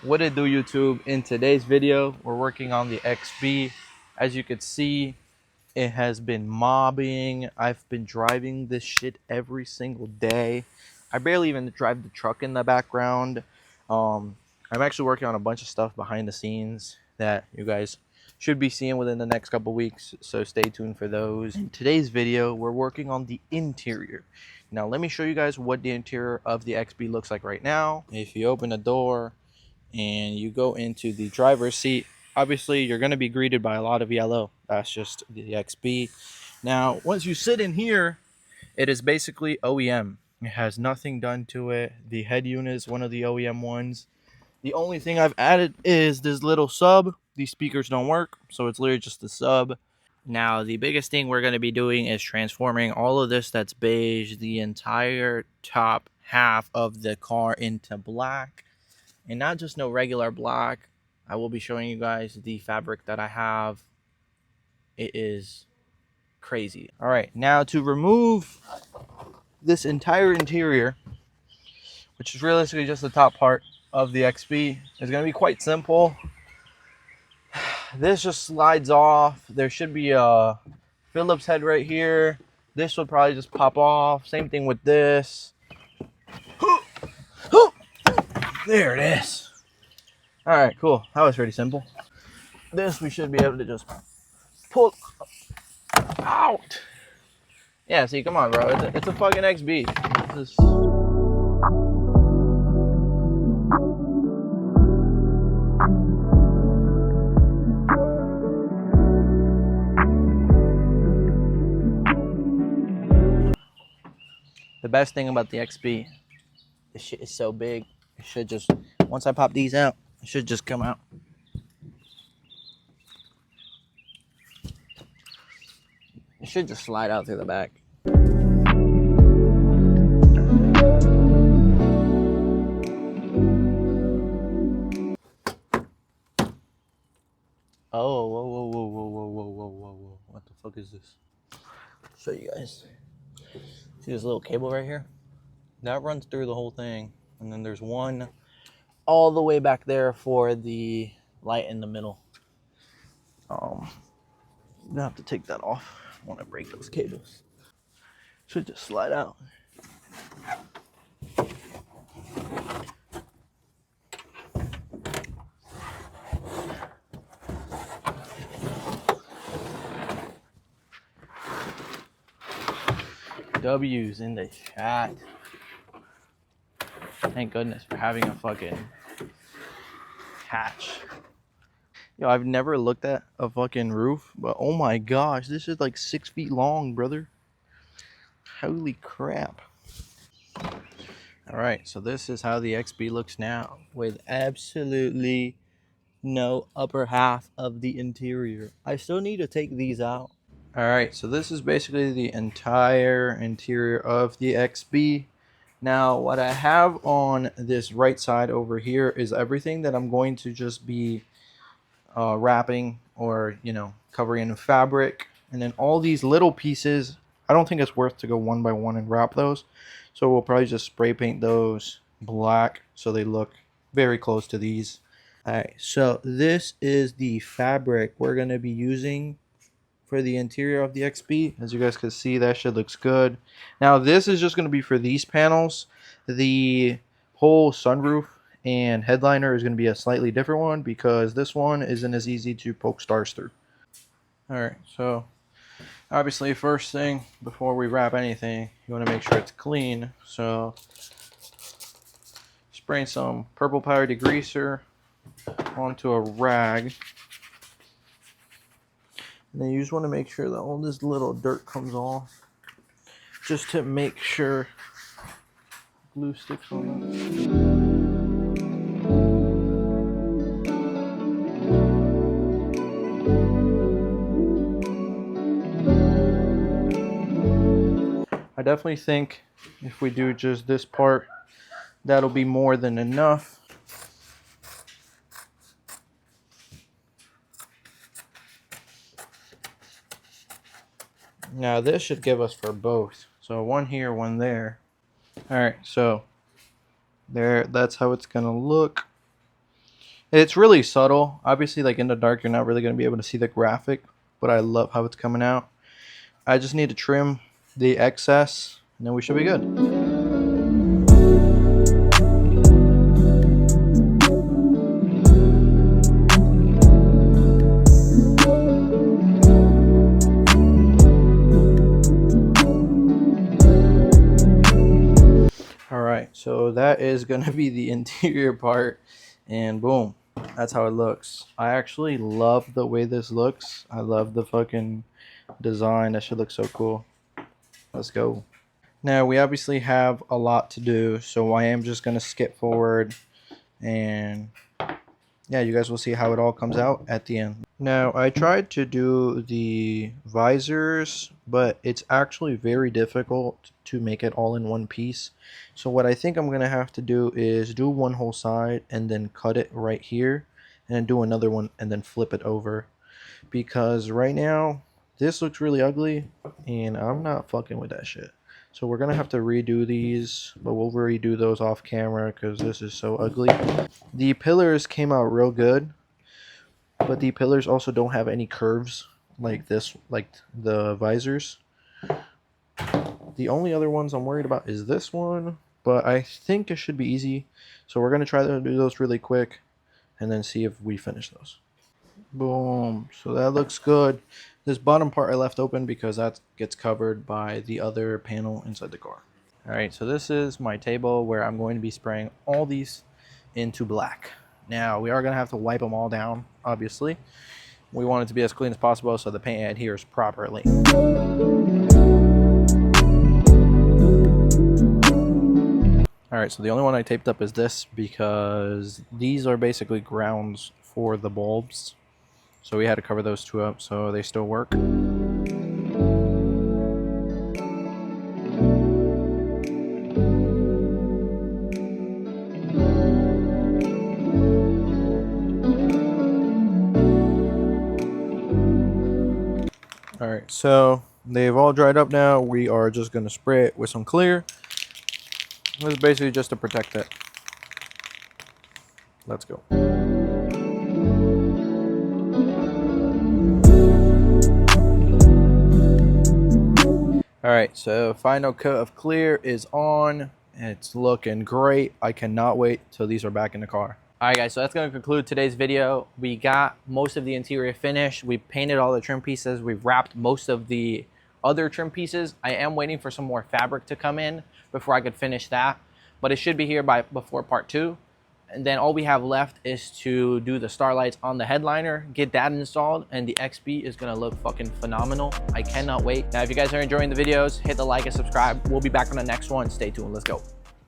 What it do, YouTube? In today's video, we're working on the XB. As you can see, it has been mobbing. I've been driving this shit every single day. I barely even drive the truck in the background. I'm actually working on a bunch of stuff behind the scenes that you guys should be seeing within the next couple weeks, so stay tuned for those. In today's video, we're working on the interior. Now let me show you guys what the interior of the XB looks like right now. If you open the door and you go into the driver's seat, obviously you're going to be greeted by a lot of yellow. That's just the XB. Now once you sit in here, it is basically OEM. It has nothing done to it. The head unit is one of the OEM ones. The only thing I've added is this little sub. These speakers don't work, so it's literally just the sub. Now the biggest thing we're going to be doing is transforming all of this that's beige, the entire top half of the car, into black. And not just no regular black. I will be showing you guys the fabric that I have. It is crazy. All right, now to remove this entire interior, which is realistically just the top part of the XB, is going to be quite simple. This just slides off. There should be a Phillips head right here. This would probably just pop off. Same thing with this. There it is. All right, cool. That was pretty simple. This we should be able to just pull out. Yeah, see, come on, bro. It's a fucking XB. This is... The best thing about the XB, this shit is so big. It should just, once I pop these out, it should just come out. It should just slide out through the back. Oh, whoa, whoa, whoa, whoa, whoa, whoa, whoa, whoa, whoa. What the fuck is this? I'll show you guys. See this little cable right here? That runs through the whole thing. And then there's one all the way back there for the light in the middle. I'm gonna have to take that off. I want to break those cables. Should just slide out. W's in the chat. Thank goodness for having a fucking hatch. Yo, I've never looked at a fucking roof, but oh my gosh, this is like 6 feet long, brother. Holy crap. Alright, so this is how the XB looks now, with absolutely no upper half of the interior. I still need to take these out. Alright, so this is basically the entire interior of the XB. Now, what I have on this right side over here is everything that I'm going to just be wrapping or, covering in fabric. And then all these little pieces, I don't think it's worth to go one by one and wrap those. So we'll probably just spray paint those black so they look very close to these. Alright, so this is the fabric we're going to be using for the interior of the XB. As you guys can see, that shit looks good. Now this is just going to be for these panels. The whole sunroof and headliner is going to be a slightly different one because this one isn't as easy to poke stars through. Alright, so obviously first thing before we wrap anything, you want to make sure it's clean. So spraying some purple powder degreaser onto a rag. And then you just want to make sure that all this little dirt comes off, just to make sure glue sticks on. I definitely think if we do just this part, that'll be more than enough. Now this should give us for both. So one here, one there. Alright, so there, that's how it's gonna look. It's really subtle. Obviously, like in the dark, you're not really going to be able to see the graphic, but I love how it's coming out. I just need to trim the excess, and then we should be good. All right, so that is going to be the interior part, and boom, that's how it looks. I actually love the way this looks. I love the fucking design. That should look so cool. Let's go. Now, we obviously have a lot to do, so I am just going to skip forward, and yeah, you guys will see how it all comes out at the end. Now, I tried to do the visors, but it's actually very difficult to make it all in one piece. So what I think I'm going to have to do is do one whole side and then cut it right here, and then do another one and then flip it over. Because right now, this looks really ugly, and I'm not fucking with that shit. So we're going to have to redo these, but we'll redo those off camera because this is so ugly. The pillars came out real good, but the pillars also don't have any curves like this, like the visors. The only other ones I'm worried about is this one, but I think it should be easy. So we're going to try to do those really quick and then see if we finish those. Boom. So that looks good. This bottom part I left open because that gets covered by the other panel inside the car. All right, so this is my table where I'm going to be spraying all these into black. Now, we are going to have to wipe them all down, obviously. We want it to be as clean as possible so the paint adheres properly. All right, so the only one I taped up is this because these are basically grounds for the bulbs. So we had to cover those two up so they still work. All right, so they've all dried up now. We are just going to spray it with some clear. This is basically just to protect it. Let's go. All right, so final coat of clear is on. It's looking great. I cannot wait till these are back in the car. All right, guys, so that's going to conclude today's video. We got most of the interior finished. We painted all the trim pieces. We've wrapped most of the other trim pieces. I am waiting for some more fabric to come in before I could finish that, but it should be here before part 2. And then all we have left is to do the starlights on the headliner, get that installed, and the XB is gonna look fucking phenomenal. I cannot wait. Now, if you guys are enjoying the videos, hit the like and subscribe. We'll be back on the next one. Stay tuned. Let's go.